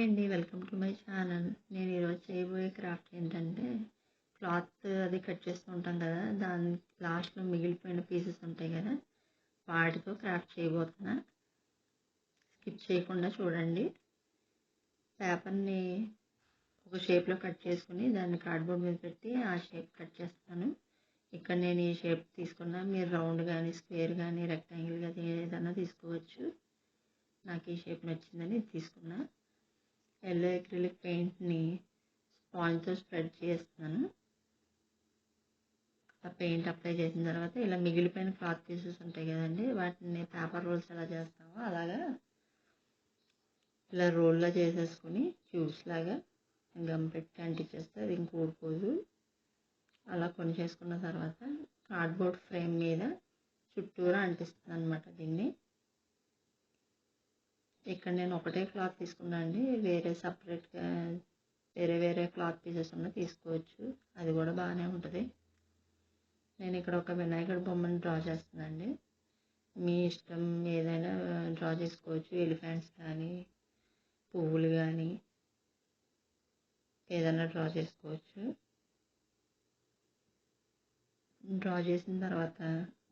Hi అండి. Welcome to my channel. నేను ఈరోజు చేయబోయే క్రాఫ్ట్ ఏంటంటే, క్లాత్ అది కట్ చేస్తూ ఉంటాం కదా, దాని లాస్ట్‌లో మిగిలిపోయిన పీసెస్ ఉంటాయి కదా, వాటితో క్రాఫ్ట్ చేయబోతున్నా. స్కిప్ చేయకుండా చూడండి. పేపర్‌ని ఒక షేప్‌లో కట్ చేసుకుని దాన్ని కార్డ్‌బోర్డ్ మీద పెట్టి ఆ షేప్ కట్ చేస్తాను. ఇక్కడ నేను ఈ షేప్ తీసుకున్నా. మీరు రౌండ్ కానీ, స్క్వేర్ కానీ, రెక్టాంగిల్ కానీ ఏదైనా తీసుకోవచ్చు. నాకు ఈ షేప్ నచ్చిందని ఇది తీసుకున్నా. ఎల్లో అక్రిలిక్ పెయింట్ని స్పాంజ్తో స్ప్రెడ్ చేస్తున్నాను. ఆ పెయింట్ అప్లై చేసిన తర్వాత ఇలా మిగిలిపోయిన క్లాత్ పీసెస్ ఉంటాయి కదండి, వాటిని పేపర్ రోల్స్ ఎలా చేస్తామో అలాగా ఇలా రోల్లో చేసేసుకుని క్యూబ్స్ లాగా గమ్ పెట్టి అంటించేస్తే అది ఇంక ఊడిపోదు. అలా కొన్ని చేసుకున్న తర్వాత కార్డ్బోర్డ్ ఫ్రేమ్ మీద చుట్టూరా అంటిస్తుంది అనమాట దీన్ని. ఇక్కడ నేను ఒకటే క్లాత్ తీసుకున్నా అండి. వేరే సపరేట్గా వేరే క్లాత్ పీసెస్ ఉన్న తీసుకోవచ్చు, అది కూడా బాగానే ఉంటుంది. నేను ఇక్కడ ఒక వినాయకుడి బొమ్మను డ్రా చేస్తున్నానండి. మీ ఇష్టం ఏదైనా డ్రా చేసుకోవచ్చు. ఎలిఫెంట్స్ కానీ, పువ్వులు కానీ ఏదైనా డ్రా చేసుకోవచ్చు. డ్రా చేసిన తర్వాత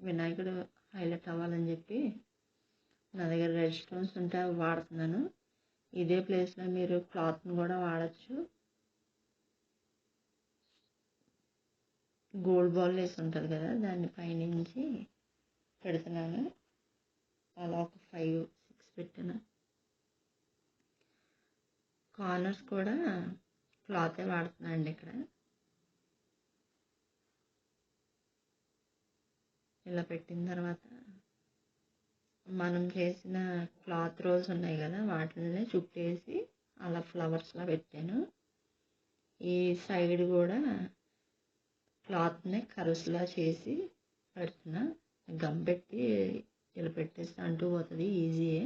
వినాయకుడు హైలైట్ అవ్వాలని చెప్పి నా దగ్గర రెడ్ స్టోన్స్ ఉంటే అవి వాడుతున్నాను. ఇదే ప్లేస్లో మీరు క్లాత్ని కూడా వాడచ్చు. గోల్డ్ బాల్ వేసి ఉంటుంది కదా, దాన్ని పైనుంచి పెడుతున్నాను. అలా ఒక 5-6 పెట్టిన. కార్నర్స్ కూడా క్లాతే వాడుతున్నాను అండి. ఇక్కడ ఇలా పెట్టిన తర్వాత మనం చేసిన క్లాత్ రోల్స్ ఉన్నాయి కదా, వాటిని చుట్టేసి అలా ఫ్లవర్స్లా పెట్టాను. ఈ సైడ్ కూడా క్లాత్ని కర్వ్స్లా చేసి పెడుతున్నా. గమ్ పెట్టి ఇలా పెట్టేస్తే అంటూ పోతుంది, ఈజీయే.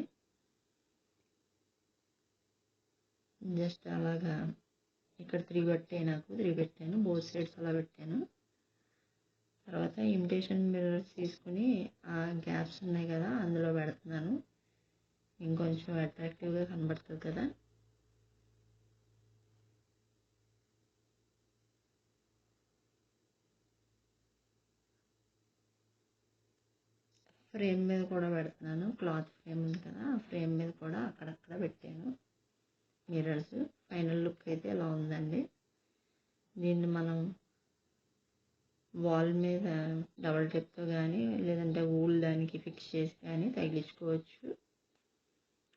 జస్ట్ అలాగా ఇక్కడ 3 పెట్టాను, బోత్ సైడ్స్ అలా పెట్టాను. తర్వాత ఇమిటేషన్ మిర్రర్స్ తీసుకుని ఆ గ్యాప్స్ ఉన్నాయి కదా అందులో పెడుతున్నాను, ఇంకొంచెం అట్రాక్టివ్గా కనబడుతుంది కదా. ఫ్రేమ్ మీద కూడా పెడుతున్నాను. క్లాత్ ఫ్రేమ్ ఉంది కదా, ఆ ఫ్రేమ్ మీద కూడా అక్కడక్కడ పెట్టాను మిర్రర్స్. ఫైనల్ లుక్ అయితే ఇలా ఉందండి. దీన్ని మనం వాల్ మీద డబల్ టేప్తో కానీ లేదంటే వూల్ దానికి ఫిక్స్ చేసి కానీ తగిలించుకోవచ్చు.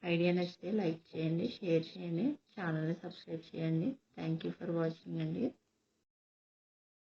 ఐడియా నచ్చితే లైక్ చేయండి, షేర్ చేయండి, ఛానల్ని సబ్స్క్రైబ్ చేయండి. థ్యాంక్ యూ ఫర్ వాచింగ్ అండి.